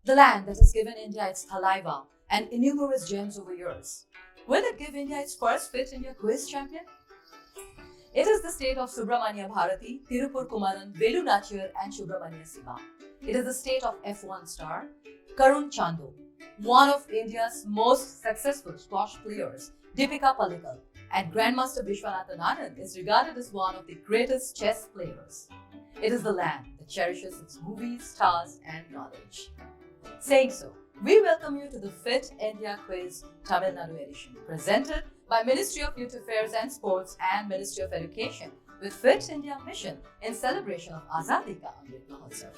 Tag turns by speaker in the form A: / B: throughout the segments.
A: the land that has given India its saliva and innumerous gems over years. Will it give India its first Fit India quiz champion? It is the state of Subramania Bharati, Tirupur Kumaran, Velu Nachir and Subramania Siva. It is the state of F1 star Karun Chandu, one of India's most successful squash players, Deepika Pallikal, and Grandmaster Vishwanathan Anand is regarded as one of the greatest chess players. It is the land that cherishes its movies, stars, and knowledge. Saying so, we welcome you to the Fit India Quiz Tamil Nadu edition, presented by Ministry of Youth Affairs and Sports and Ministry of Education with Fit India Mission in celebration of Azadi Ka Amrit Mahotsav.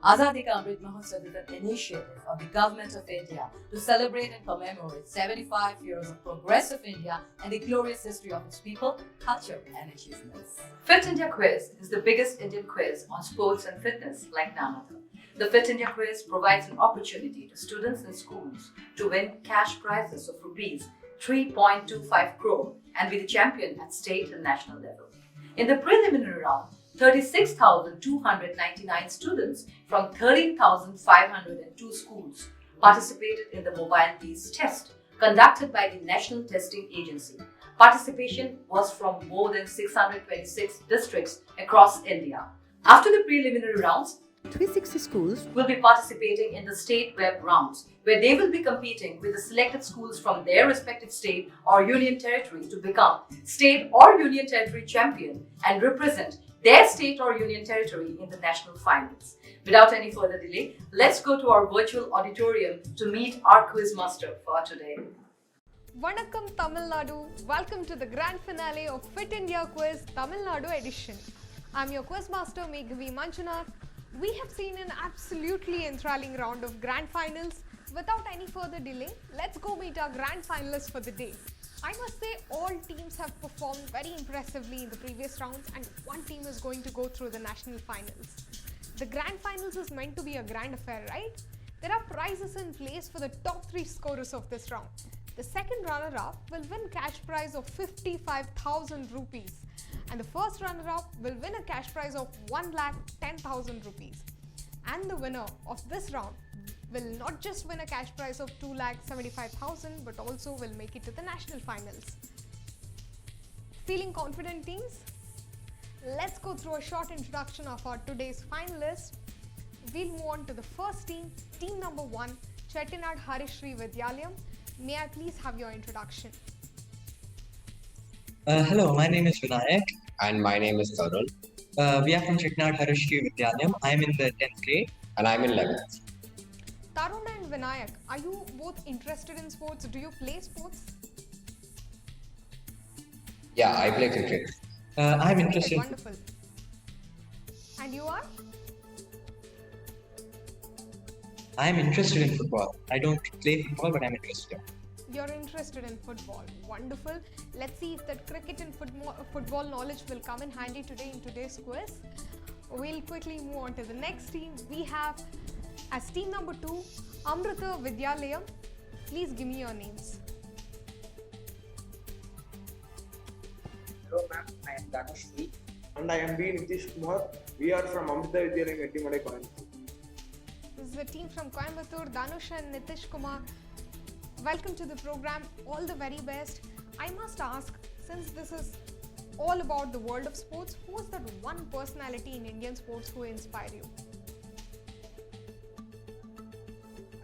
A: Azadi Ka Amrit Mahotsav is an initiative of the Government of India to celebrate and commemorate 75 years of progressive India and the glorious history of its people, culture and achievements. Fit India Quiz is the biggest Indian quiz on sports and fitness like none other. The Fit India Quiz provides an opportunity to students in schools to win cash prizes of rupees 3.25 crore and be the champion at state and national level. In the preliminary round, 36,299 students from 13,502 schools participated in the mobile peace test conducted by the National Testing Agency. Participation was from more than 626 districts across India. After the preliminary rounds, 360 schools will be participating in the state web rounds, where they will be competing with the selected schools from their respective state or union territory to become state or union territory champion and represent their state or union territory in the national finals. Without any further delay, let's go to our virtual auditorium to meet our quiz master for today.
B: Vanakkam Tamil Nadu. Welcome to the grand finale of Fit India Quiz Tamil Nadu edition. I'm your quiz master Meghavi Manjunath. We have seen an absolutely enthralling round of grand finals. Without any further delay, let's go meet our grand finalists for the day. I must say all teams have performed very impressively in the previous rounds and one team is going to go through the national finals. The grand finals is meant to be a grand affair, right? There are prizes in place for the top 3 scorers of this round. The second runner-up will win cash prize of 55,000 rupees. And the first runner-up will win a cash prize of 1,10,000 rupees. And the winner of this round will not just win a cash prize of 2,75,000 but also will make it to the national finals. Feeling confident, teams? Let's go through a short introduction of our today's finalists. We'll move on to the first team, team number 1, Chettinad Harishri Vidyalayam. May I please have your introduction?
C: Hello, my name is Vinayak.
D: And my name is Karun.
C: We are from Chettinad Harishri Vidyalayam. I am in the 10th grade.
D: And I'm in 11th.
B: Tarun and Vinayak, are you both interested in sports? Do you play sports?
D: Yeah, I play cricket.
C: I'm interested.
B: Wonderful. And you are?
C: I am interested in football. I don't play football, but I'm interested.
B: You're interested in football. Wonderful. Let's see if that cricket and football knowledge will come in handy today in today's quiz. We'll quickly move on to the next team. We have as team number 2, Amrita Vidyalaya. Please give me your names.
E: Hello ma'am, I am Dhanushri. And I am B. Nitish Kumar. We are from Amrita Vidyalaya, Gettimadai, Coimbatore.
B: This is the team from Coimbatore, Dhanush and Nitish Kumar. Welcome to the program. All the very best. I must ask, since this is all about the world of sports, who is that one personality in Indian sports who inspire you?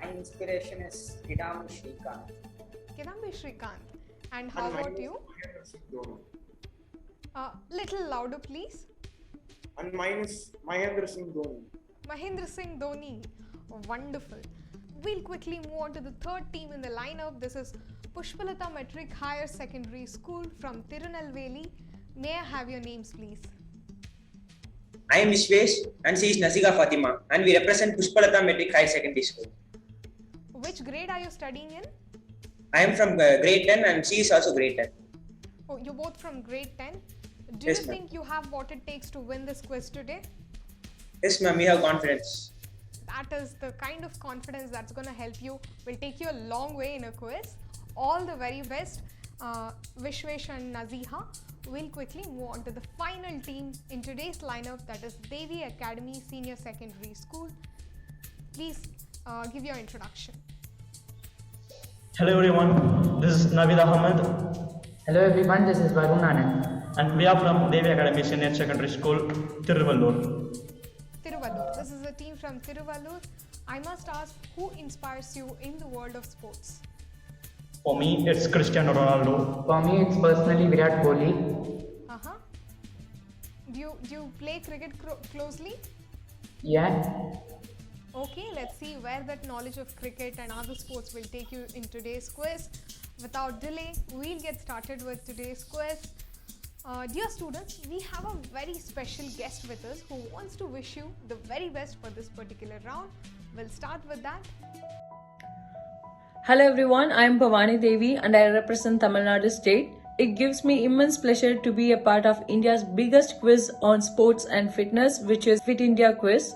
F: My inspiration is Kidambi Srikanth.
B: Kidambi Srikanth. And how about you? Little louder, please.
E: And mine is Mahendra Singh Dhoni.
B: Mahendra Singh Dhoni. Wonderful. We'll quickly move on to the third team in the lineup. This is Pushpalata Metric Higher Secondary School from Tirunelveli. May I have your names, please?
G: I am Vishwesh and she is Nasiga Fatima and we represent Pushpalata Metric High Secondary School.
B: Which grade are you studying in?
G: I am from grade 10 and she is also grade 10.
B: Oh, you're both from grade 10. Do
G: Yes,
B: you
G: ma'am.
B: think you have what it takes to win this quiz today?
G: Yes ma'am, we have confidence.
B: That is the kind of confidence that's going to help you. Will take you a long way in a quiz. All the very best, Vishwesh and Naziha. We'll quickly move on to the final team in today's lineup, that is Devi Academy Senior Secondary School. Please give your introduction.
H: Hello everyone, this is Navid Ahmed
I: Hello everyone, this is Varun Anand.
H: and we are from Devi Academy Senior Secondary School, Tiruvallur.
B: Tiruvallur. This is a team from Tiruvallur. I must ask, who inspires you in the world of sports?
H: For me, it's Cristiano Ronaldo.
I: For me, it's personally Virat Kohli.
B: Uh-huh. Do you play cricket closely?
I: Yeah.
B: Okay, let's see where that knowledge of cricket and other sports will take you in today's quiz. Without delay, we'll get started with today's quiz. Dear students, we have a very special guest with us who wants to wish you the very best for this particular round. We'll start with that.
J: Hello everyone, I am Bhavani Devi and I represent Tamil Nadu State. It gives me immense pleasure to be a part of India's biggest quiz on sports and fitness, which is Fit India Quiz.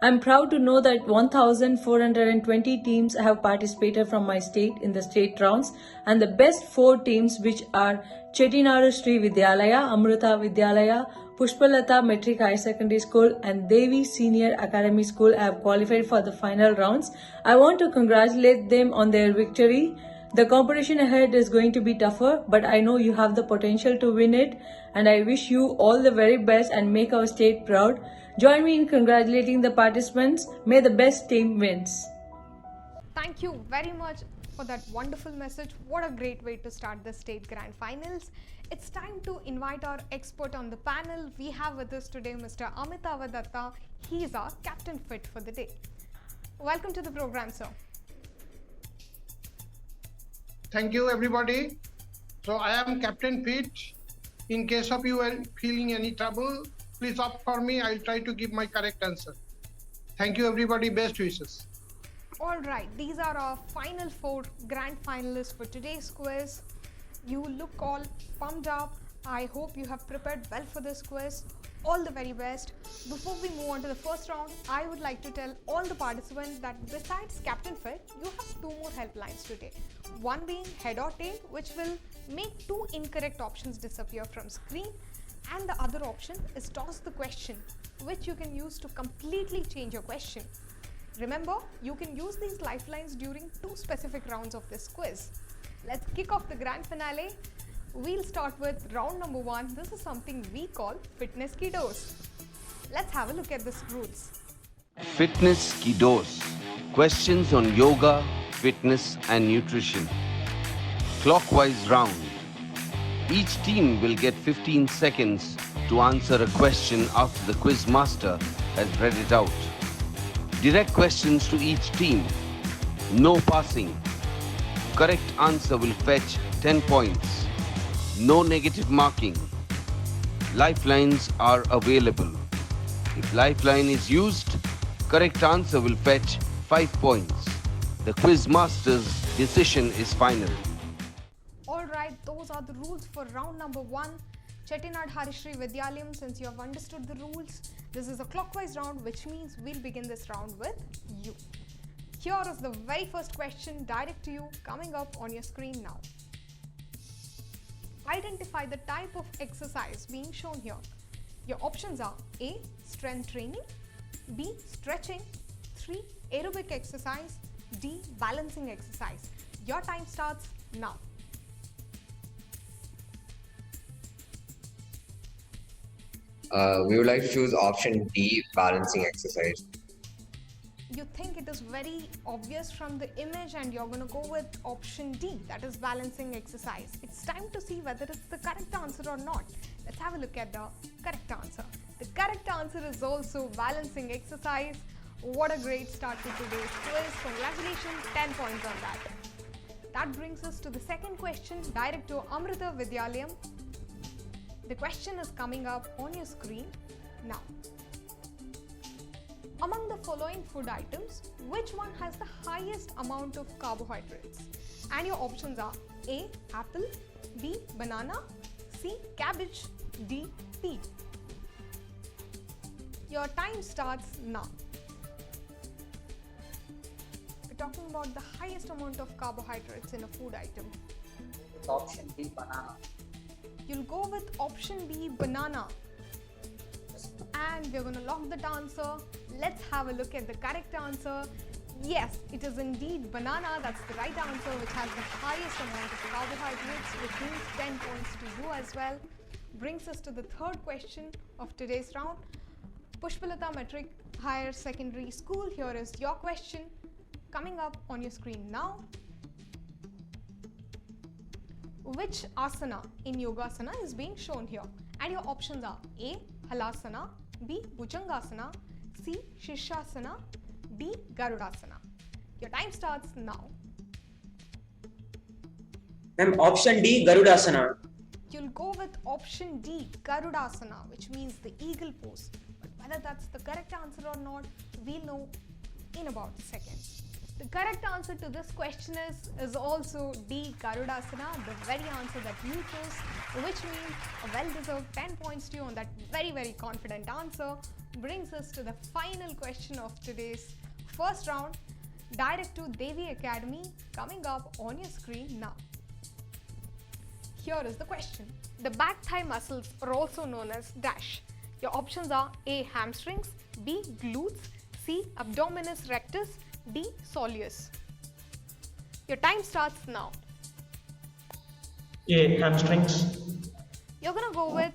J: I am proud to know that 1,420 teams have participated from my state in the state rounds, and the best 4 teams, which are Chettinadu Sri Vidyalaya, Amrita Vidyalaya, Pushpalata Metric Higher Secondary School and Devi Senior Academy School, have qualified for the final rounds. I want to congratulate them on their victory. The competition ahead is going to be tougher, but I know you have the potential to win it, and I wish you all the very best and make our state proud. Join me in congratulating the participants. May the best team wins.
B: Thank you very much for that wonderful message. What a great way to start the state grand finals. It's time to invite our expert on the panel. We have with us today Mr. Amit Datta. He is our captain fit for the day. Welcome to the program, sir.
K: Thank you everybody. So I am Captain Fit. In case of you are feeling any trouble, please opt for me. I'll try to give my correct answer. Thank you everybody. Best wishes.
B: Alright, these are our final 4 grand finalists for today's quiz. You look all pumped up. I hope you have prepared well for this quiz. All the very best. Before we move on to the first round, I would like to tell all the participants that besides Captain Fit, you have 2 more helplines today. One being head or tail, which will make 2 incorrect options disappear from screen, and the other option is toss the question, which you can use to completely change your question. Remember, you can use these lifelines during 2 specific rounds of this quiz. Let's kick off the grand finale. We'll start with round number 1. This is something we call Fitness Ki Dose. Let's have a look at the rules.
L: Fitness Ki Dose. Questions on yoga, fitness and nutrition. Clockwise round. Each team will get 15 seconds to answer a question after the quiz master has read it out. Direct questions to each team. No passing. Correct answer will fetch 10 points. No negative marking. Lifelines are available. If lifeline is used, correct answer will fetch 5 points. The quiz master's decision is final.
B: Alright, those are the rules for round number 1. Chettinad Harishri Vidyalayam, since you have understood the rules, this is a clockwise round, which means we'll begin this round with you. Here is the very first question direct to you, coming up on your screen now. Identify the type of exercise being shown here. Your options are A. Strength training, B. Stretching, 3. Aerobic exercise, D. Balancing exercise. Your time starts now.
D: We would like to choose option D, balancing exercise.
B: You think it is very obvious from the image and you're going to go with option D, that is balancing exercise. It's time to see whether it's the correct answer or not. Let's have a look at the correct answer. The correct answer is also balancing exercise. What a great start to today's quiz. Congratulations, 10 points on that. That brings us to the second question, direct to Amrita Vidyalaya. The question is coming up on your screen now. Among the following food items, which one has the highest amount of carbohydrates? And your options are A. Apple, B. Banana, C. Cabbage, D. Pea. Your time starts now. We're talking about the highest amount of carbohydrates in a food item.
F: It's option B, banana.
B: You'll go with option B, banana. And we're going to lock that answer. Let's have a look at the correct answer. Yes, it is indeed banana. That's the right answer, which has the highest amount of carbohydrates, which means 10 points to you as well. Brings us to the third question of today's round. Pushpalata Metric Higher Secondary School, here is your question coming up on your screen now. Which asana in Yogasana is being shown here? And your options are A. Halasana, B. Bhujangasana, C. Shirshasana, D. Garudasana. Your time starts now.
G: Ma'am, option D, Garudasana.
B: You'll go with option D, Garudasana, which means the eagle pose. But whether that's the correct answer or not, we'll know in about a second. The correct answer to this question is also D, Garudasana, the very answer that you chose, which means a well-deserved 10 points to you on that very, very confident answer. Brings us to the final question of today's first round, direct to Devi Academy, coming up on your screen now. Here is the question. The back thigh muscles are also known as dash. Your options are A. Hamstrings, B. Glutes, C. Abdominis rectus, D. Soleus. Your time starts now.
H: A. Hamstrings.
B: You're gonna go with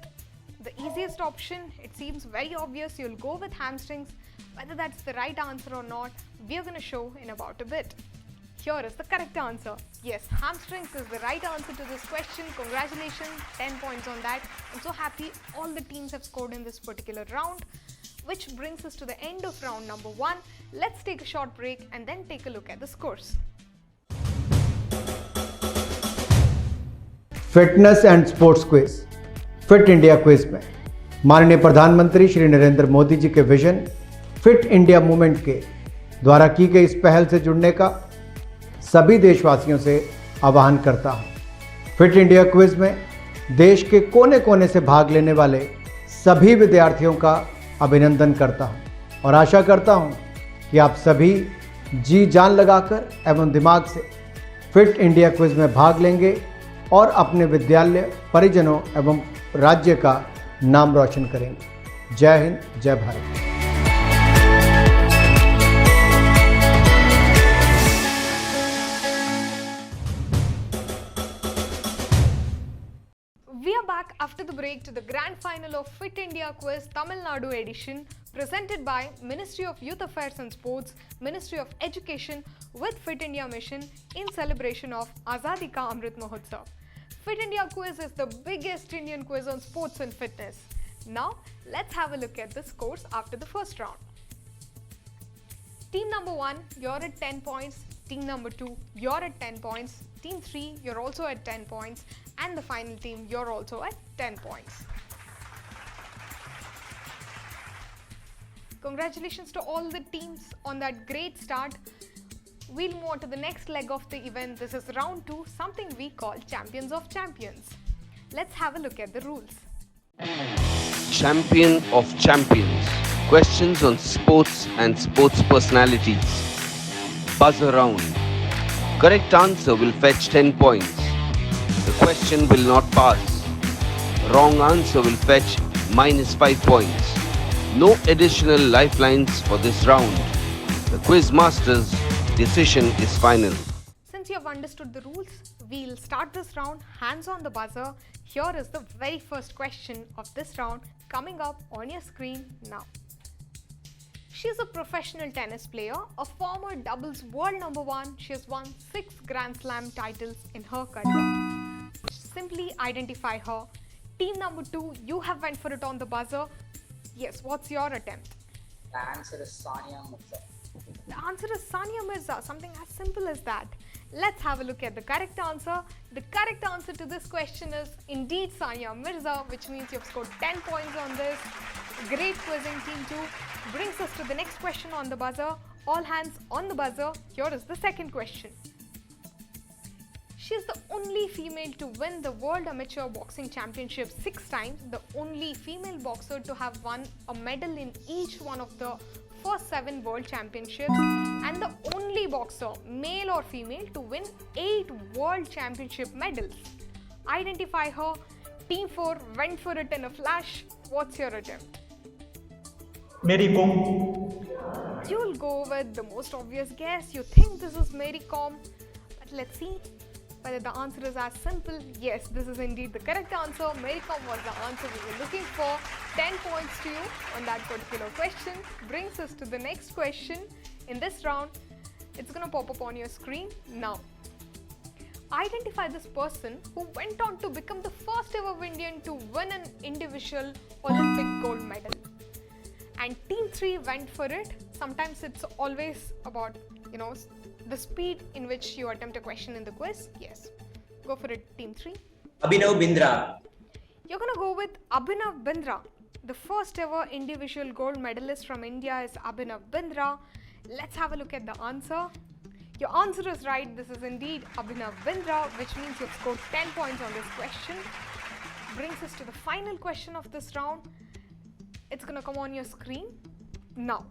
B: the easiest option. It seems very obvious. You'll go with hamstrings. Whether that's the right answer or not, we're gonna show in about a bit. Here is the correct answer. Yes, hamstrings is the right answer to this question. Congratulations, 10 points on that. I'm so happy all the teams have scored in this particular round, which brings us to the end of round number 1. Let's take a short break and then take a look at the scores.
M: Fitness and sports quiz fit India quiz में माननीय प्रधानमंत्री श्री नरेंद्र मोदी जी के vision fit India movement के द्वारा की गई इस पहल से जुड़ने का सभी देशवासियों से आह्वान करता हूं। फिट इंडिया क्विज में देश के कोने कोने से भाग लेने वाले सभी विद्यार्थियों का अभिनंदन करता हूं और आशा करता हूं कि आप सभी जी जान लगाकर एवं दिमाग से फिट इंडिया क्विज में भाग लेंगे और अपने विद्यालय, परिजनों एवं राज्य का नाम रोशन करेंगे। जय हिंद, जय Bharat.
B: We are back after the break to the grand final of Fit India Quiz Tamil Nadu edition, presented by Ministry of Youth Affairs and Sports, Ministry of Education with Fit India Mission in celebration of Azadi ka Amrit Mahotsav. Fit India Quiz is the biggest Indian quiz on sports and fitness. Now, let's have a look at the scores after the first round. Team number 1, you're at 10 points. Team number 2, you're at 10 points. Team 3, you're also at 10 points. And the final team, you're also at 10 points. Congratulations to all the teams on that great start. We'll move on to the next leg of the event. This is round 2, something we call Champions of Champions. Let's have a look at the rules.
L: Champion of Champions. Questions on sports and sports personalities. Buzz around. Correct answer will fetch 10 points. The question will not pass. Wrong answer will fetch -5 points. No additional lifelines for this round. The quiz master's decision is final.
B: Since you have understood the rules, we'll start this round hands on the buzzer. Here is the very first question of this round coming up on your screen now. She is a professional tennis player, a former doubles world number 1. She has won 6 Grand Slam titles in her career. Simply identify her. Team number 2, you have went for it on the buzzer. Yes, what's your attempt?
F: The answer is Sania Mirza.
B: The answer is Sania Mirza, something as simple as that. Let's have a look at the correct answer. The correct answer to this question is indeed Sania Mirza, which means you've scored 10 points on this. Great quizzing, Team 2. Brings us to the next question on the buzzer. All hands on the buzzer. Here is the second question. She is the only female to win the World Amateur Boxing Championship 6 times, the only female boxer to have won a medal in each one of the first 7 World Championships, and the only boxer, male or female, to win 8 World Championship medals. Identify her. Team 4 went for it in a flash. What's your attempt?
H: Mary Kom.
B: You'll go with the most obvious guess. You think this is Mary Kom, but let's see whether the answer is as simple. Yes, this is indeed the correct answer. Mary Kom was the answer we were looking for. 10 points to you on that particular question. Brings us to the next question in this round. It's going to pop up on your screen now. Identify this person who went on to become the first ever Indian to win an individual Olympic gold medal. And Team 3 went for it. Sometimes it's always about, the speed in which you attempt a question in the quiz. Yes. Go for it, Team 3.
G: Abhinav Bindra.
B: You're going to go with Abhinav Bindra. The first ever individual gold medalist from India is Abhinav Bindra. Let's have a look at the answer. Your answer is right. This is indeed Abhinav Bindra, which means you've scored 10 points on this question. Brings us to the final question of this round. It's going to come on your screen now.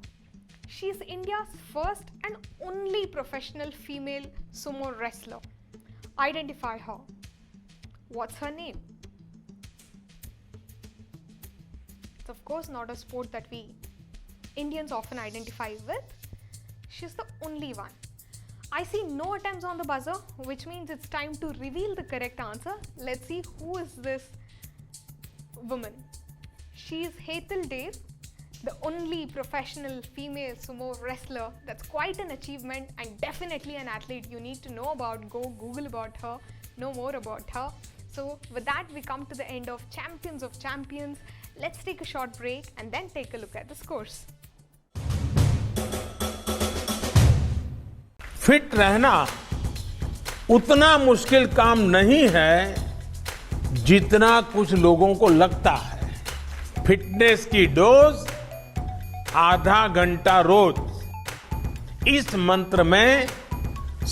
B: She is India's first and only professional female sumo wrestler. Identify her. What's her name? It's of course not a sport that we Indians often identify with. She's the only one. I see no attempts on the buzzer, which means it's time to reveal the correct answer. Let's see who is this woman. She is Hetal Dev, the only professional female sumo wrestler. That's quite an achievement and definitely an athlete you need to know about. Go Google about her, know more about her. So with that, we come to the end of Champions of Champions. Let's take a short break and then take a look at the scores.
N: Fit रहना उतना मुश्किल काम नहीं है जितना कुछ लोगों को लगता है। फिटनेस की डोज आधा घंटा रोज। इस मंत्र में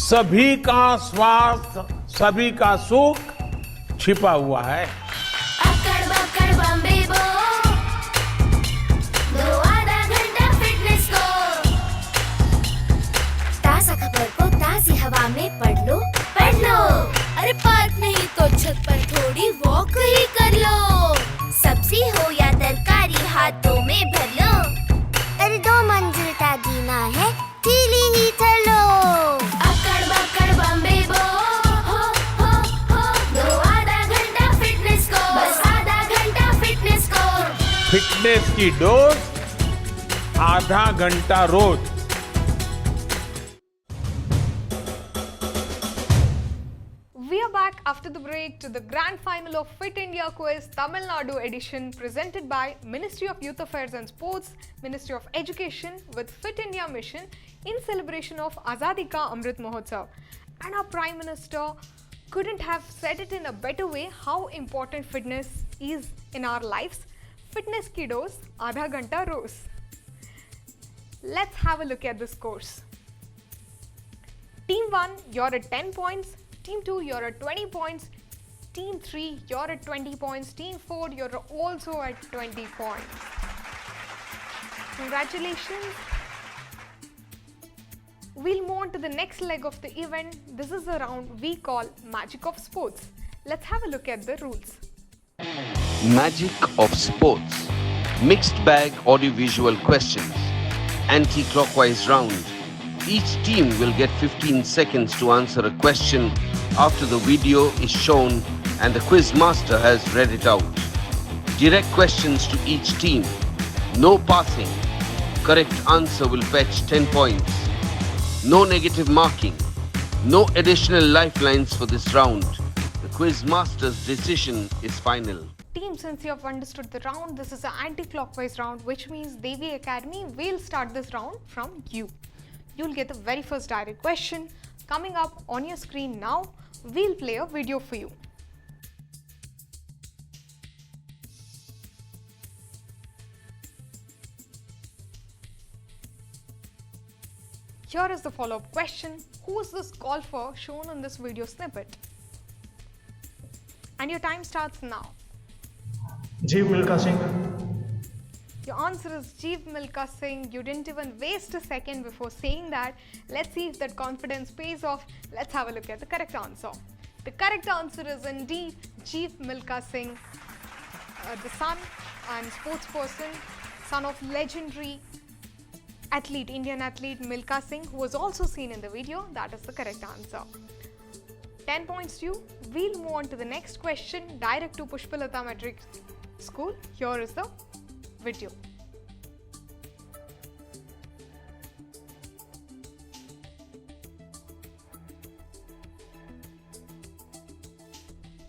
N: सभी का स्वास्थ्य, सभी का सुख छिपा हुआ है।
O: हवा में पढ़ लो अरे पार्क नहीं तो छत पर थोड़ी वॉक ही कर लो। सब्जी हो या तरकारी हाथों में भर लो। अरे 2 मंजिल का जीना है सीढ़ी ही चलो। अकड़ बकड़ बम्बे बो हो दो आधा घंटा फिटनेस को, बस आधा घंटा फिटनेस को।
N: फिटनेस की डोज आधा घंटा रोज।
B: Back after the break to the grand final of Fit India Quiz Tamil Nadu edition, presented by Ministry of Youth Affairs and Sports, Ministry of Education with Fit India Mission in celebration of Azadi ka Amrit Mahotsav. And our Prime Minister couldn't have said it in a better way how important fitness is in our lives. Fitness ki dose आधा घंटा रोज. Let's have a look at the scores. Team 1, you're at 10 points. Team 2, you're at 20 points. Team 3, you're at 20 points. Team 4, you're also at 20 points. Congratulations. We'll move on to the next leg of the event. This is the round we call Magic of Sports. Let's have a look at the rules.
L: Magic of Sports. Mixed bag audiovisual questions. Anti-clockwise round. Each team will get 15 seconds to answer a question after the video is shown and the quiz master has read it out. Direct questions to each team. No passing. Correct answer will fetch 10 points. No negative marking. No additional lifelines for this round. The quiz master's decision is final.
B: Team, since you have understood the round, this is an anti-clockwise round, which means Devi Academy will start this round from you. You'll get the very first direct question coming up on your screen now. We'll play a video for you. Here is the follow-up question. Who is this golfer shown in this video snippet? And your time starts now.
H: Jeev Milkha Singh.
B: Your answer is Jeev Milkha Singh. You didn't even waste a second before saying that. Let's see if that confidence pays off. Let's have a look at the correct answer. The correct answer is indeed Jeev Milkha Singh, the son and sports person, son of legendary athlete, Indian athlete Milka Singh, who was also seen in the video. That is the correct answer. 10 points to you. We'll move on to the next question, direct to Pushpalata Metric School. Here is the video.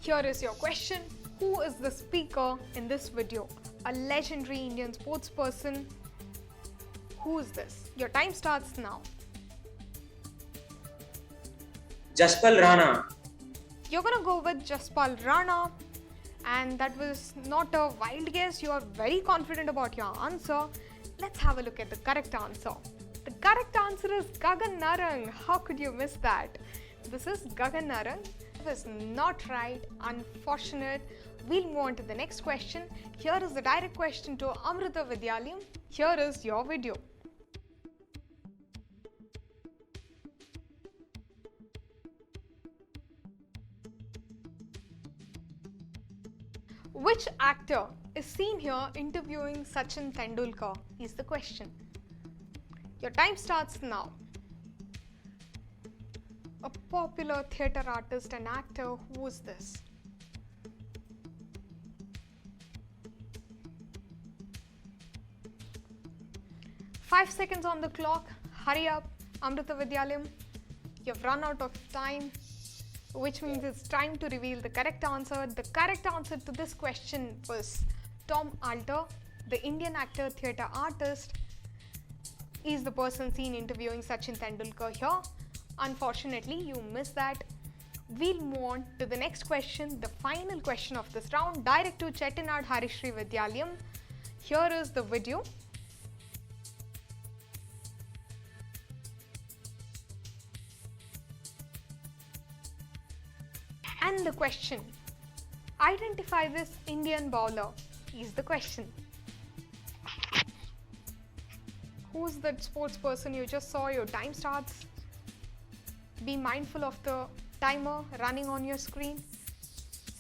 B: Here is your question. Who is the speaker in this video? A legendary Indian sports person. Who is this? Your time starts now.
G: Jaspal Rana.
B: You're gonna go with Jaspal Rana, and that was not a wild guess. You are very confident about your answer. Let's have a look at the correct answer. The correct answer is Gagan Narang. How could you miss that? This is Gagan Narang. It was not right. Unfortunate. We'll move on to the next question. Here is the direct question to Amrita Vidyalaya. Here is your video. Which actor is seen here interviewing Sachin Tendulkar is the question. Your time starts now. A popular theatre artist and actor, who is this? Five seconds on the clock. Hurry up, Amrita Vidyalaya. You've run out of time, which means it's time to reveal the correct answer. The correct answer to this question was Tom Alter, the Indian actor, theatre artist, is the person seen interviewing Sachin Tendulkar here. Unfortunately, you missed that. We'll move on to the next question, the final question of this round, direct to Chettinad Harishri Vidyalayam. Here is the video. And the question, identify this Indian bowler is the question. Who's that sports person you just saw? Your time starts. Be mindful of the timer running on your screen.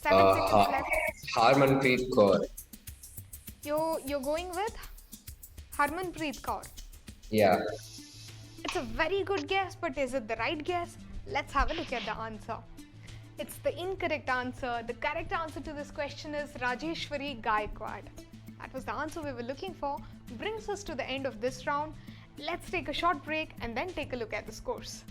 B: 7 seconds left.
D: Harmanpreet Kaur.
B: You're going with Harmanpreet Kaur.
D: Yeah.
B: It's a very good guess, but is it the right guess? Let's have a look at the answer. It's the incorrect answer. The correct answer to this question is Rajeshwari Gaikwad. That was the answer we were looking for. Brings us to the end of this round. Let's take a short break and then take a look at the scores.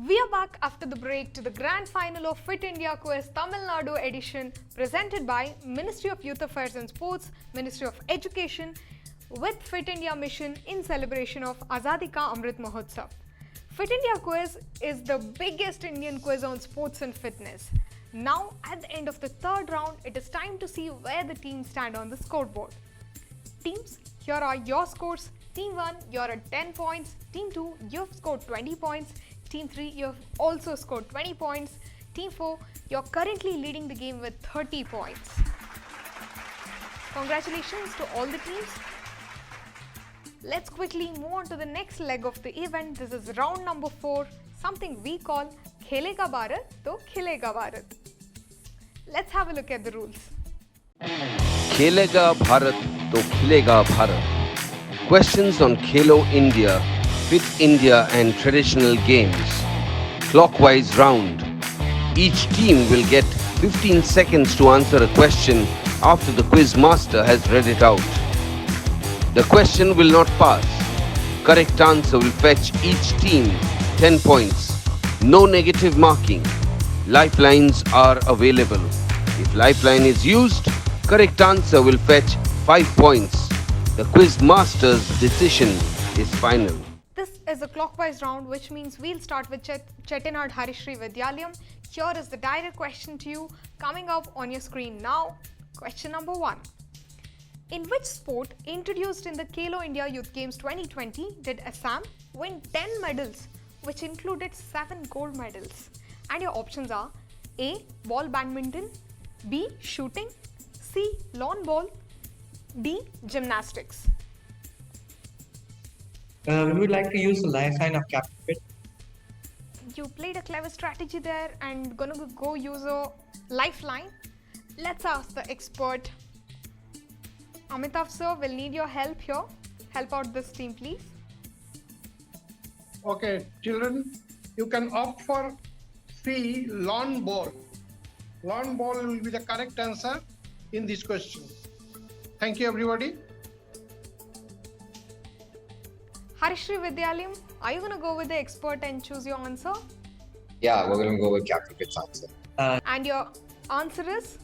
B: We are back after the break to the grand final of Fit India Quiz Tamil Nadu edition, presented by Ministry of Youth Affairs and Sports, Ministry of Education, with Fit India mission in celebration of Azadi ka Amrit Mahotsav. Fit India Quiz is the biggest Indian quiz on sports and fitness. Now, at the end of the third round, it is time to see where the teams stand on the scoreboard. Teams, here are your scores. Team 1, you're at 10 points. Team 2, you've scored 20 points. Team 3, you've also scored 20 points. Team 4, you're currently leading the game with 30 points. Congratulations to all the teams. Let's quickly move on to the next leg of the event. This is round number 4, something we call Khelega Bharat to Khilega Bharat. Let's have a look at the rules.
L: खेलेगा भारत तो खिलेगा Bharat. Questions on Khelo India, Fit India and traditional games. Clockwise round. Each team will get 15 seconds to answer a question after the quiz master has read it out. The question will not pass. Correct answer will fetch each team 10 points. No negative marking. Lifelines are available. If lifeline is used, correct answer will fetch 5 points. The quiz master's decision is final.
B: This is a clockwise round, which means we'll start with Chettinad Harishri Vidyalayam. Here is the direct question to you, coming up on your screen now. Question number 1. In which sport introduced in the Khelo India Youth Games 2020 did Assam win 10 medals, which included 7 gold medals? And your options are A. Ball badminton, B. Shooting, C. Lawn ball, D. Gymnastics.
C: We would like to use the lifeline of Captain Fit.
B: You played a clever strategy there and gonna go use a lifeline. Let's ask the expert. Amitav sir, will need your help here. Help out this team, please.
K: Okay, children, you can opt for C, lawn ball. Lawn ball will be the correct answer in this question. Thank you, everybody.
B: Harishri Vidyalayam, are you gonna go with the expert and choose your answer?
D: Yeah, we're going to go with Captain Fit's answer.
B: And your answer is?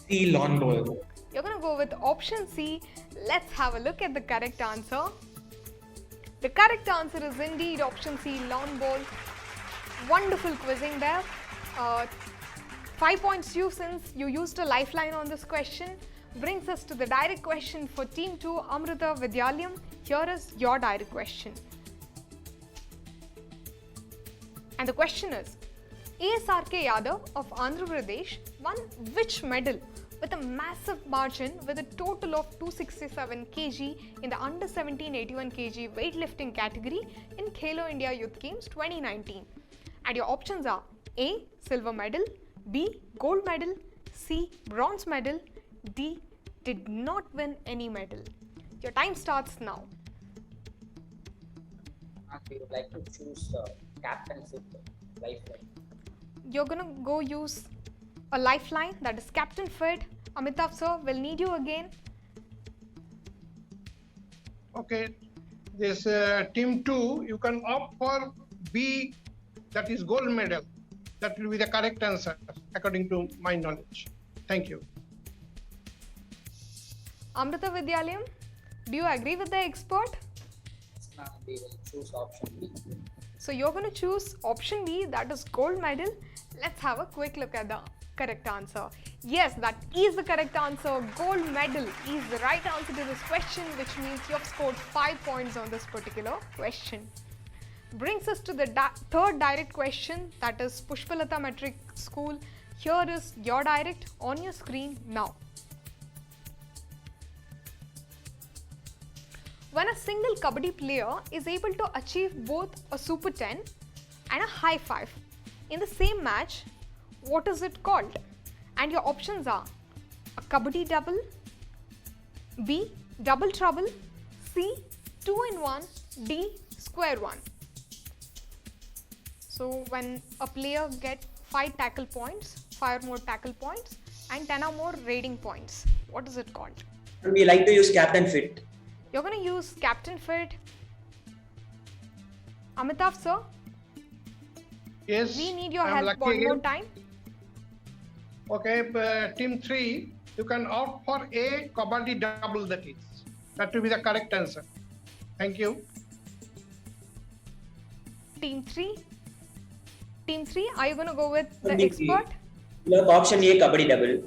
C: C, lawn ball.
B: You're gonna go with option C. Let's have a look at the correct answer. The correct answer is indeed option C, lawn ball. Wonderful quizzing there. 5 points to you since you used a lifeline on this question. Brings us to the direct question for Team 2, Amrita Vidyalaya. Here is your direct question. And the question is, ASRK Yadav of Andhra Pradesh won which medal with a massive margin with a total of 267 kg in the under 17 81 kg weightlifting category in Khelo India Youth Games 2019? And your options are A. Silver medal, B. Gold medal, C. Bronze medal, D. Did not win any medal. Your time starts now.
F: We would like to choose Captain Fit lifeline.
B: You're gonna go use a lifeline, that is Captain Fit. Amitav sir, will need you again.
K: Okay, this team 2, you can opt for B, that is gold medal. That will be the correct answer according to my knowledge. Thank you.
B: Amrita Vidyalayam, do you agree with the expert?
F: Now we will choose option B.
B: So you're going to choose option B, that is gold medal. Let's have a quick look at the correct answer. Yes, that is the correct answer. Gold medal is the right answer to this question, which means you have scored 5 points on this particular question. Brings us to the third direct question, that is Pushpalata Metric School. Here is your direct on your screen now. When a single kabaddi player is able to achieve both a super 10 and a high 5 in the same match, what is it called? And your options are a kabaddi double, B. double trouble, C. 2-in-1, D. square 1. So when a player gets 5 tackle points, 5 more tackle points and 10 or more raiding points, what is it called?
G: We like to use Captain Fit.
B: You're going to use Captain Fit. Amitav sir?
K: Yes.
B: We need your help one more time.
K: Okay, team 3, you can opt for A, kabaddi double, that is. That will be the correct answer. Thank you.
B: Team 3? Team 3, are you going to go with the expert?
G: Look, option A, kabaddi double.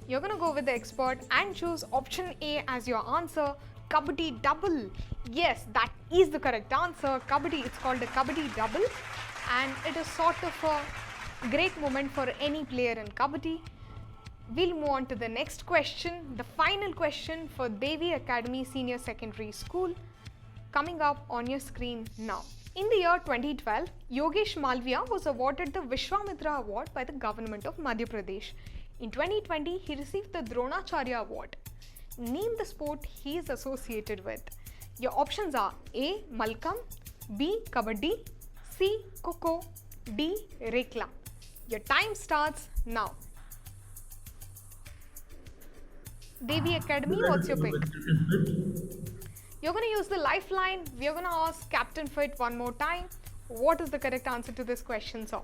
B: You're going to go with the expert and choose option A as your answer. Kabaddi double. Yes, that is the correct answer. Kabaddi, it's called a kabaddi double, and it is sort of a great moment for any player in kabaddi. We'll move on to the next question, the final question for Devi Academy Senior Secondary School, coming up on your screen now. In the year 2012, Yogesh Malviya was awarded the Vishwamitra Award by the government of Madhya Pradesh. In 2020, he received the Dronacharya Award. Name the sport he is associated with. Your options are A. Malkam, B. Kabaddi, C. Kho-Kho, D. Rekla. Your time starts now. Devi Academy, what's your pick? You're going to use the lifeline. We're going to ask Captain Fit one more time. What is the correct answer to this question, sir?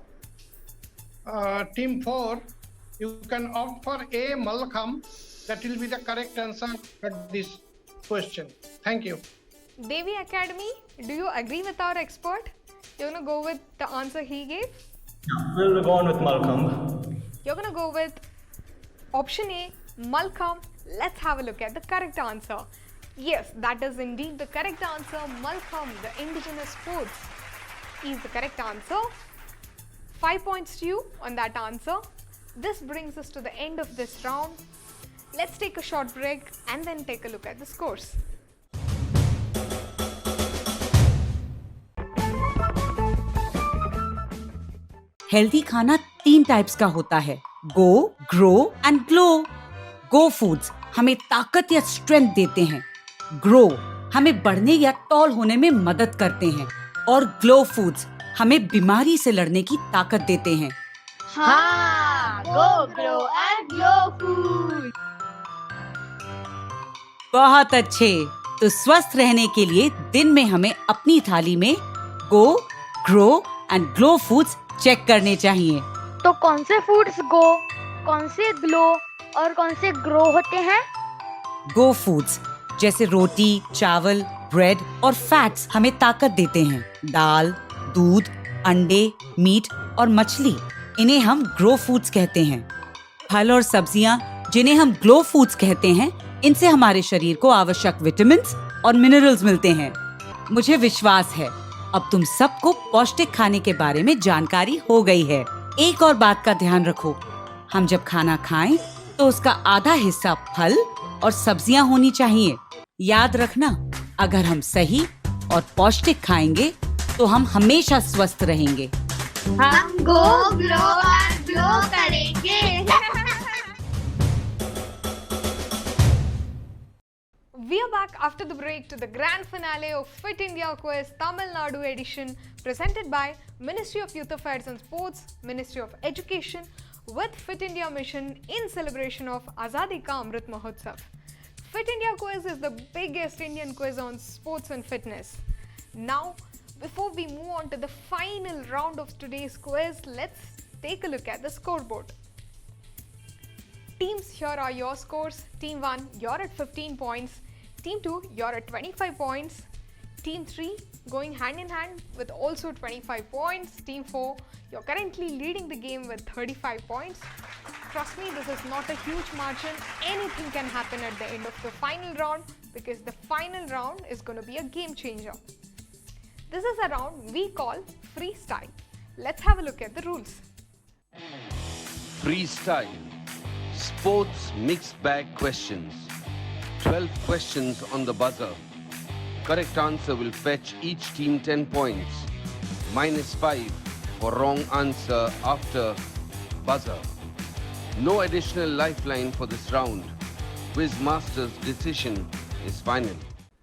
K: Team 4, you can opt for A. Malkam. That will be the correct answer for this question. Thank you.
B: Devi Academy, do you agree with our expert? You're going to go with the answer he gave?
H: We'll go on with Malcolm.
B: You're going to go with option A, Malkam. Let's have a look at the correct answer. Yes, that is indeed the correct answer. Malkam, the indigenous sports, is the correct answer. 5 points to you on that answer. This brings us to the end of this round. Let's take a short break and then take a look at the scores.
P: Healthy खाना 3 types का होता है, go, grow and glow. Go foods हमें ताकत या strength देते हैं, grow हमें बढ़ने या टॉल होने में मदद करते हैं और ग्लो फूड्स हमें बीमारी से लड़ने की ताकत देते हैं।
O: हाँ, गो, ग्रो एंड ग्लो फूड।
P: बहुत अच्छे। तो स्वस्थ रहने के लिए दिन में हमें अपनी थाली में go, grow and glow foods check करने चाहिए।
Q: तो कौन से फूड्स गो, कौन से ग्लो और कौन से ग्रो होते हैं?
P: गो फूड्स जैसे रोटी, चावल, ब्रेड और फैट्स हमें ताकत देते हैं। दाल, दूध, अंडे, मीट और मछली, इन्हें हम ग्रो फूड्स कहते हैं। फल और सब्जियां जिन्हें हम ग्लो फूड्स कहते हैं, इनसे हमारे शरीर को आवश्यक विटामिन्स और मिनरल्स मिलते हैं। मुझे विश्वास है अब तुम सबको पौष्टिक खाने के बारे में जानकारी हो गई है। एक और बात का ध्यान रखो, हम जब खाना खाएं तो उसका आधा हिस्सा फल और सब्जियां होनी चाहिए। याद रखना, अगर हम सही और पौष्टिक खाएंगे तो हम हमेशा स्वस्थ रहेंगे।
O: हम गो, ग्लो एंड ग्लो करेंगे।
B: We are back after the break to the grand finale of Fit India Quiz Tamil Nadu edition, presented by Ministry of Youth Affairs and Sports, Ministry of Education, with Fit India Mission in celebration of Azadi ka Amrit Mahotsav. Fit India Quiz is the biggest Indian quiz on sports and fitness. Now, before we move on to the final round of today's quiz, let's take a look at the scoreboard. Teams, here are your scores. Team 1, you're at 15 points. Team 2, you're at 25 points. Team 3, going hand in hand with also 25 points. Team 4, you're currently leading the game with 35 points. Trust me, this is not a huge margin. Anything can happen at the end of the final round, because the final round is going to be a game changer. This is a round we call freestyle. Let's have a look at the rules.
L: Freestyle. Sports mixed bag questions. 12 questions on the buzzer. Correct answer will fetch each team 10 points. -5 for wrong answer after buzzer. No additional lifeline for this round. Quiz master's decision is final.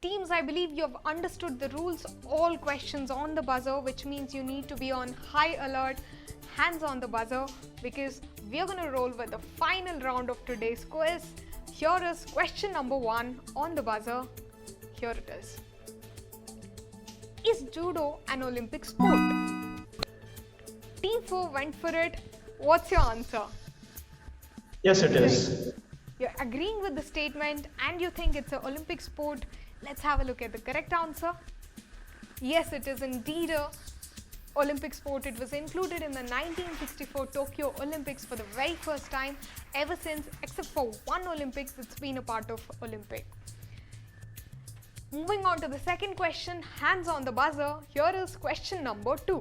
B: Teams, I believe you have understood the rules. All questions on the buzzer, which means you need to be on high alert, hands on the buzzer, because we are going to roll with the final round of today's quiz. Here is question number 1 on the buzzer. Here it is. Is judo an Olympic sport? Team 4 went for it. What's your answer?
H: Yes, it is.
B: You're agreeing with the statement and you think it's an Olympic sport. Let's have a look at the correct answer. Yes, it is indeed a Olympic sport. It was included in the 1964 Tokyo Olympics for the very first time. Ever since, except for one Olympics, it's been a part of Olympic. Moving on to the second question, hands on the buzzer. Here is question number 2.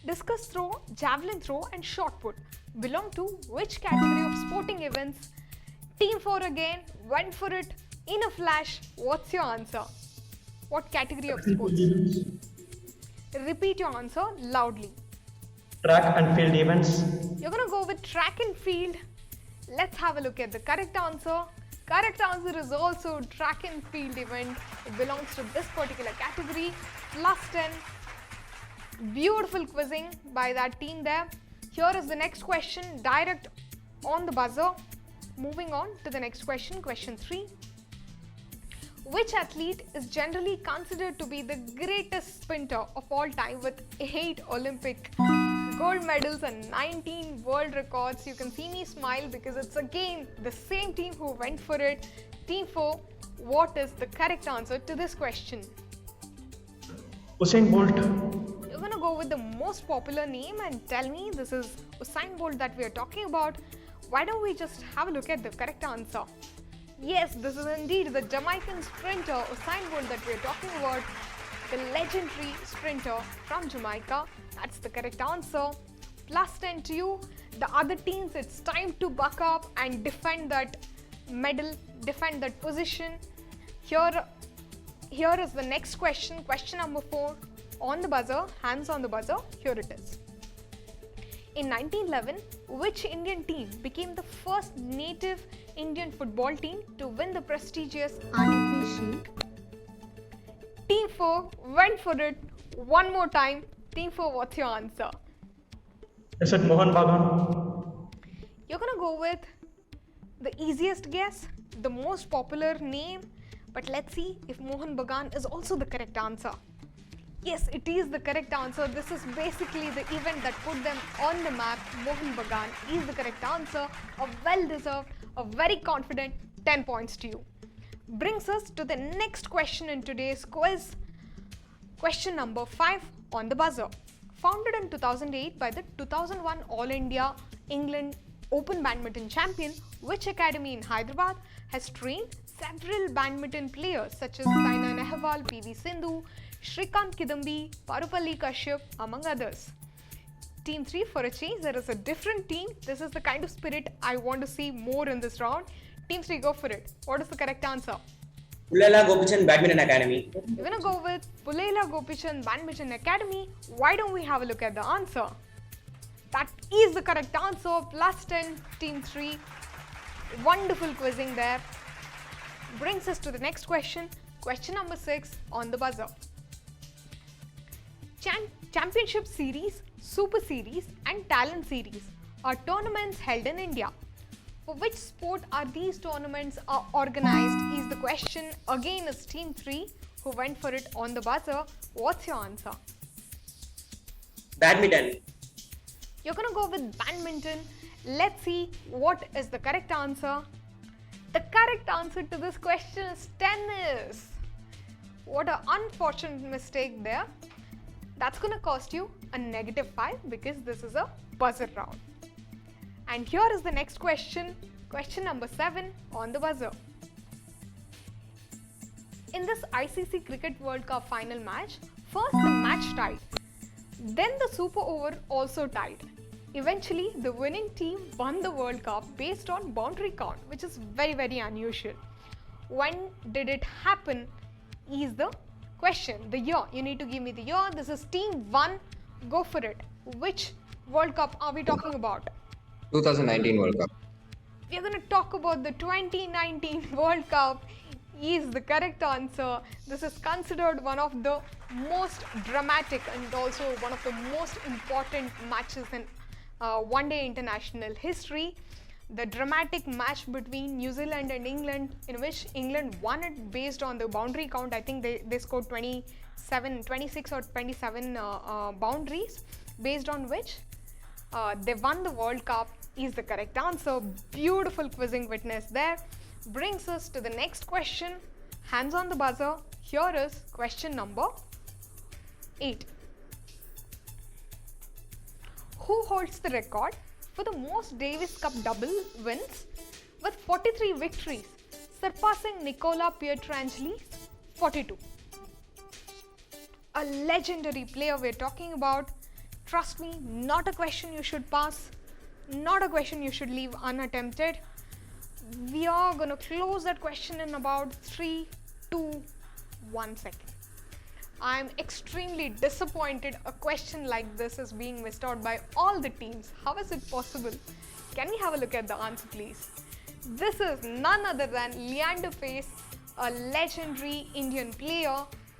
B: Discus throw, javelin throw and shot put belong to which category of sporting events? Team 4 again went for it in a flash. What's your answer? What category of sports? Repeat your answer loudly.
H: Track and field events.
B: You're gonna go with track and field. Let's have a look at the correct answer. Correct answer is also track and field event. It belongs to this particular category. Plus 10. Beautiful quizzing by that team there. Here is the next question, direct on the buzzer. Moving on to the next question, question 3. Which athlete is generally considered to be the greatest sprinter of all time with 8 Olympic gold medals and 19 world records? You can see me smile because it's again the same team who went for it. Team 4, what is the correct answer to this question?
H: Usain Bolt.
B: You're gonna go with the most popular name and tell me this is Usain Bolt that we are talking about. Why don't we just have a look at the correct answer? Yes, this is indeed the Jamaican sprinter Usain Bolt that we are talking about. The legendary sprinter from Jamaica. That's the correct answer. Plus 10 to you. The other teams, it's time to buck up and defend that medal, defend that position. Here is the next question, question number 4. On the buzzer, hands on the buzzer, here it is. In 1911, which Indian team became the first native Indian football team to win the prestigious IFA Shield? Team 4 went for it one more time. Team 4, what's your answer?
H: Is it Mohan Bagan?
B: You're gonna go with the easiest guess, the most popular name, but let's see if Mohan Bagan is also the correct answer. Yes, it is the correct answer. This is basically the event that put them on the map. Mohan Bagan is the correct answer. A well-deserved, a very confident 10 points to you. Brings us to the next question in today's quiz. Question number 5 on the buzzer. Founded in 2008 by the 2001 All India England Open Badminton champion, which academy in Hyderabad has trained several badminton players such as Saina Nehwal, PV Sindhu, Shrikant Kidambi, Parupalli Kashyap, among others. Team 3, for a change, there is a different team. This is the kind of spirit I want to see more in this round. Team 3, go for it. What is the correct answer?
G: Pullela Gopichan Badminton Academy.
B: We're going to go with Pullela Gopichan Badminton Academy. Why don't we have a look at the answer? That is the correct answer. Plus 10, Team 3. Wonderful quizzing there. Brings us to the next question. Question number 6 on the buzzer. Championship Series, Super Series and Talent Series are tournaments held in India. For which sport are these tournaments organized is the question. Again, it's Team 3 who went for it on the buzzer. What's your answer?
G: Badminton.
B: You're going to go with badminton. Let's see what is the correct answer. The correct answer to this question is tennis. What an unfortunate mistake there. That's going to cost you a -5 because this is a buzzer round. And here is the next question, question number 7 on the buzzer. In this ICC Cricket World Cup final match, first the match tied, then the super over also tied. Eventually, the winning team won the World Cup based on boundary count, which is very, very unusual. When did it happen is the question. The year, you need to give me the year. This is Team 1, go for it. Which World Cup are we talking about?
D: 2019 World Cup.
B: We are going to talk about the 2019 World Cup. Is the correct answer. This is considered one of the most dramatic and also one of the most important matches in one-day international history. The dramatic match between New Zealand and England, in which England won it based on the boundary count. I think they scored 26 or 27 boundaries, based on which they won the World Cup is the correct answer. Beautiful quizzing witness there. Brings us to the next question. Hands on the buzzer. Here is question number 8. Who holds the record for the most Davis Cup double wins with 43 victories, surpassing Nicola Pietrangeli's 42? A legendary player we're talking about. Trust me, not a question you should pass, not a question you should leave unattempted. We are going to close that question in about 3, 2, 1 second. I'm extremely disappointed a question like this is being missed out by all the teams. How is it possible? Can we have a look at the answer, please? This is none other than Leander Paes, a legendary Indian player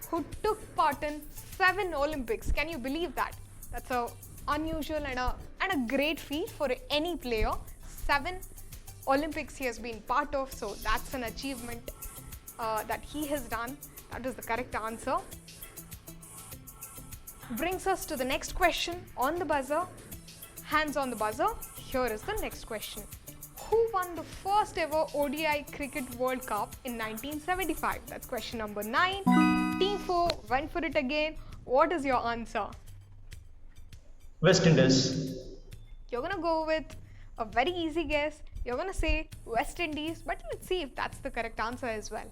B: who took part in 7 Olympics. Can you believe that? That's a unusual and a great feat for any player. 7 Olympics he has been part of, so that's an achievement that he has done. That is the correct answer. Brings us to the next question on the buzzer. Hands on the buzzer. Here is the next question. Who won the first ever ODI Cricket World Cup in 1975? That's question number 9. Team 4 went for it again. What is your answer?
H: West Indies.
B: You're going to go with a very easy guess. You're going to say West Indies, but let's see if that's the correct answer as well.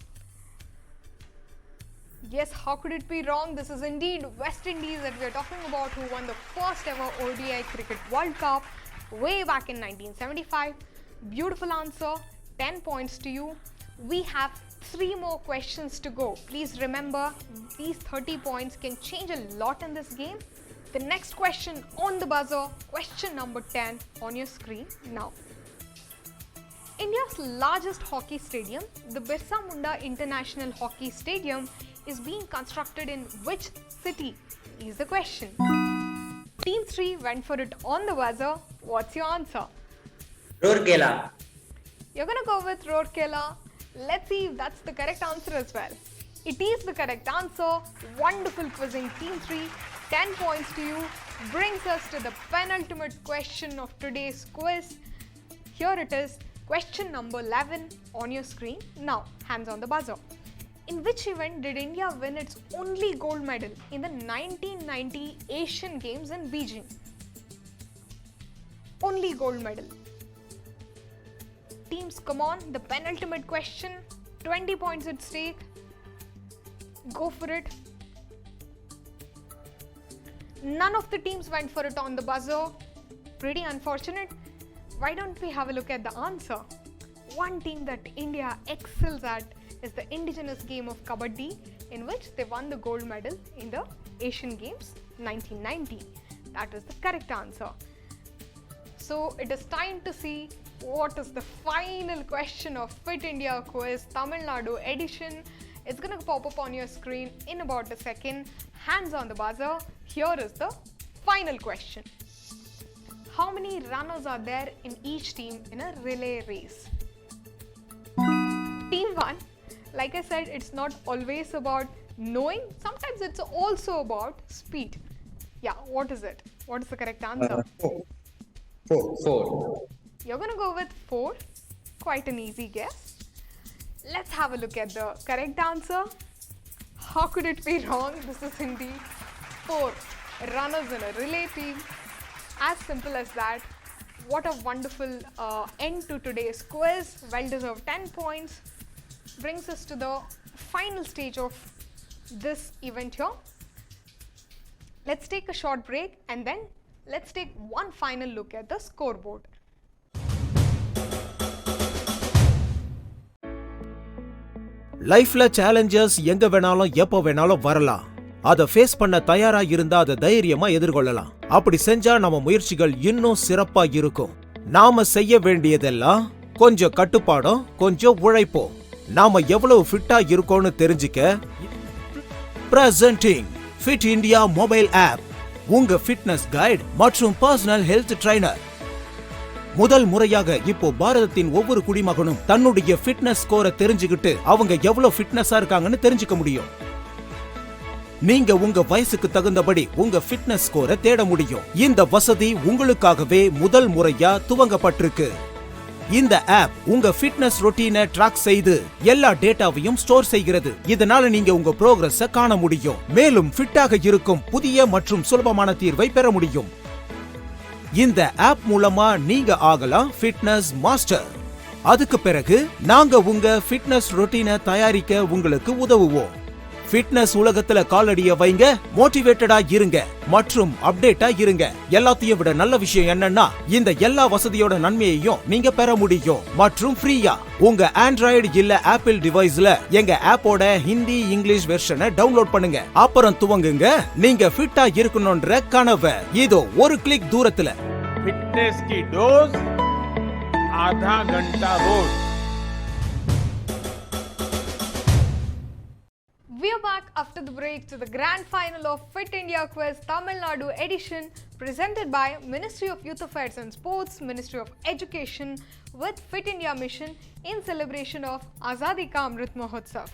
B: Yes, how could it be wrong? This is indeed West Indies that we are talking about, who won the first ever ODI Cricket World Cup way back in 1975. Beautiful answer. 10 points to you. We have 3 more questions to go. Please remember, these 30 points can change a lot in this game. The next question on the buzzer, question number 10 on your screen now. India's largest hockey stadium, the Birsa Munda International Hockey Stadium, is being constructed in which city is the question. Team 3 went for it on the buzzer. What's your answer?
G: Rourkela.
B: You're going to go with Rourkela. Let's see if that's the correct answer as well. It is the correct answer. Wonderful quizzing, Team 3. 10 points to you. Brings us to the penultimate question of today's quiz. Here it is. Question number 11 on your screen. Now, hands on the buzzer. In which event did India win its only gold medal in the 1990 Asian Games in Beijing? Only gold medal. Teams, come on, the penultimate question. 20 points at stake. Go for it. None of the teams went for it on the buzzer. Pretty unfortunate. Why don't we have a look at the answer? One team that India excels at is the indigenous game of Kabaddi, in which they won the gold medal in the Asian Games 1990. That is the correct answer. So it is time to see what is the final question of Fit India Quiz Tamil Nadu edition. It's going to pop up on your screen in about a second. Hands on the buzzer. Here is the final question. How many runners are there in each team in a relay race? Team 1. Like I said, it's not always about knowing. Sometimes it's also about speed. Yeah, what is it? What is the correct answer?
D: 4.
B: You're going to go with 4. Quite an easy guess. Let's have a look at the correct answer. How could it be wrong? This is indeed 4 runners in a relay team. As simple as that. What a wonderful end to today's quiz. Well-deserved 10 points. Brings us to the final stage of this event here. Let's take a short break and then let's take one final look at the scoreboard.
R: லைஃப்ல challenges எங்க வேணாலும் எப்ப வேணாலும் வரலாம். அதை face பண்ண தயாரா இருந்தா அதை தைரியமா எதிர்கொள்ளலாம். அப்படி செஞ்சா நம்ம முயற்சிகள் இன்னும் சிறப்பா இருக்கும். நாம செய்ய வேண்டியதெல்லாம் கொஞ்சம் கட்டுப்பாடும் கொஞ்சம் உழைப்போம். நாம எவ்வளவு ஃபிட்டா இருக்கோம்னு தெரிஞ்சுக்க presenting fit India mobile app, உங்க ஃபிட்னஸ் கைட் மற்றும் பர்சனல் ஹெல்த் ட்ரைனர். முதல் முறையாக இப்போ பாரதத்தின் ஒவ்வொரு குடிமகனும் தன்னுடைய ஃபிட்னஸ் ஸ்கோரை தெரிஞ்சுக்கிட்டு அவங்க எவ்வளவு ஃபிட்னஸா இருக்காங்கன்னு தெரிஞ்சுக்க முடியும். நீங்க உங்க வயசுக்கு தகுந்தபடி உங்க ஃபிட்னஸ் ஸ்கோரை தேட முடியும். இந்த வசதி உங்களுக்காகவே முதல் முறையா துவங்கப்பட்டிருக்கு. இந்த ஆப் உங்க ஃபிட்னஸ் ரொட்டீனை ட்ராக் செய்து எல்லா டேட்டாவையும் ஸ்டோர் செய்கிறது. இதனால நீங்க உங்க புரோகிரஸை காண முடியும். மேலும் ஃபிட்டாக இருக்கும் புதிய மற்றும் சுலபமான தீர்வை பெற முடியும். இந்த ஆப் மூலமா நீங்க ஆகலாம் ஃபிட்னஸ் மாஸ்டர். அதுக்கு பிறகு நாங்க உங்க ஃபிட்னஸ் ரொட்டீனை தயாரிக்க உங்களுக்கு உதவுவோம். ஃபிட்னஸ் உலகத்துல காலடிய வைங்க, மோட்டிவேட்டடா இருங்க மற்றும் அப்டேட்டா இருங்க. எல்லாத்தையும் விட நல்ல விஷயம் என்னன்னா, இந்த எல்லா வசதியோட நன்மையையும் நீங்க பெற முடியும் மற்றும் ஃப்ரீயா. உங்க ஆண்ட்ராய்டு இல்ல ஆப்பிள் டிவைஸ்ல எங்க ஆப்போட ஹிந்தி இங்கிலீஷ் வெர்ஷனை டவுன்லோட் பண்ணுங்க. அப்புறம் துவங்குங்க நீங்க ஃபிட்டா இருக்கணும்ன்ற கனவை. இதோ ஒரு கிளிக் தூரத்துல.
N: फिटनेस की डोज आधा घंटा रोज.
B: We are back after the break to the grand final of Fit India Quiz Tamil Nadu edition, presented by Ministry of Youth Affairs and Sports, Ministry of Education with Fit India Mission in celebration of Azadi ka Amrit Mahotsav.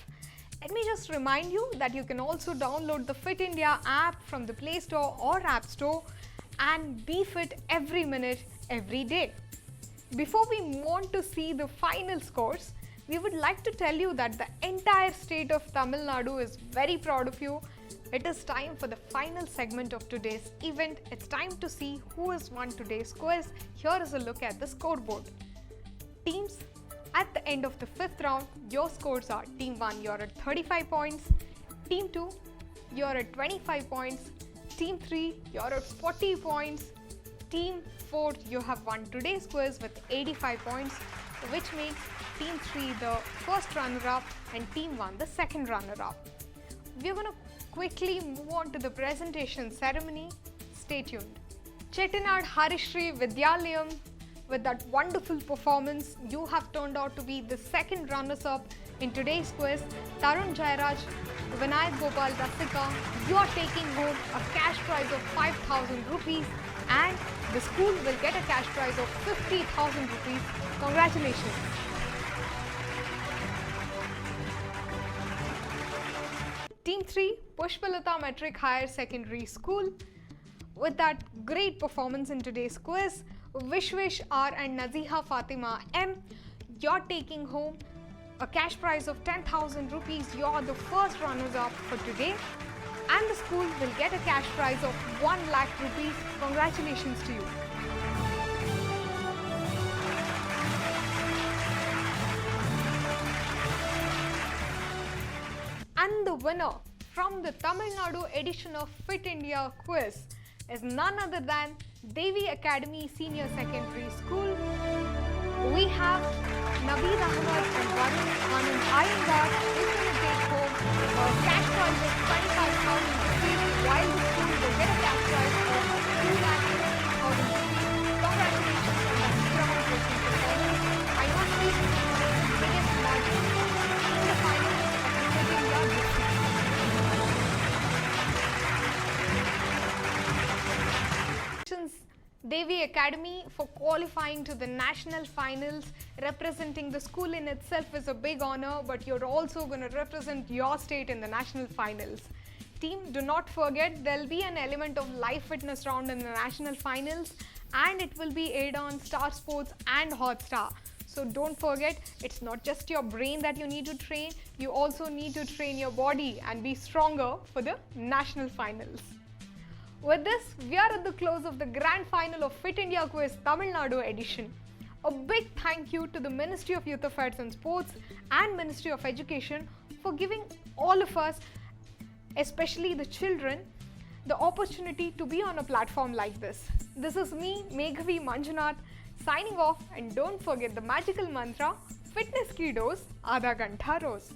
B: Let me just remind you that you can also download the Fit India app from the Play Store or App Store and be fit every minute, every day. Before we want to see the final scores, we would like to tell you that the entire state of Tamil Nadu is very proud of you. It is time for the final segment of today's event. It's time to see who has won today's quiz. Here is a look at the scoreboard. Teams, at the end of the 5th round, your scores are: Team 1, you're at 35 points. Team 2, you're at 25 points. Team 3, you're at 40 points. Team 4, you have won today's quiz with 85 points, which makes Team 3 the first runner-up and Team 1 the second runner-up. We're going to quickly move on to the presentation ceremony. Stay tuned. Chettinad Harishri Vidyalayam, with that wonderful performance, you have turned out to be the second runners-up in today's quiz. Tarun Jairaj, Vinayak Gopal Rasika, you are taking home a cash prize of 5,000 rupees and the school will get a cash prize of 50,000 rupees. Congratulations. Team 3, Pushpalata Metric Higher Secondary School, with that great performance in today's quiz. Vishwesh R and Naziha Fatima M, you're taking home a cash prize of 10,000 rupees. You're the first runners-up for today and the school will get a cash prize of 1 lakh rupees. Congratulations to you. And the winner from the Tamil Nadu edition of Fit India Quiz is none other than Devi Academy Senior Secondary School. We have Naveed Ahmed and Varun Anand Iyengar is going to take home a cash prize of 25,000 rupees, while the school will get a cash prize of 2,50,000 rupees. Congratulations on that groundbreaking performance. I must be one of the biggest margins in the finals of the Fit India district. Devi Academy for qualifying to the national finals. Representing the school in itself is a big honor, but you're also going to represent your state in the national finals. Team, do not forget there'll be an element of live fitness round in the national finals and it will be aired on Star Sports and Hotstar. So don't forget, it's not just your brain that you need to train, you also need to train your body and be stronger for the national finals. With this, we are at the close of the grand final of Fit India Quiz Tamil Nadu edition. A big thank you to the Ministry of Youth Affairs and Sports and Ministry of Education for giving all of us, especially the children, the opportunity to be on a platform like this. This is me, Meghavi Manjunath, signing off, and don't forget the magical mantra, fitness ki dose, aadha ghanta roz.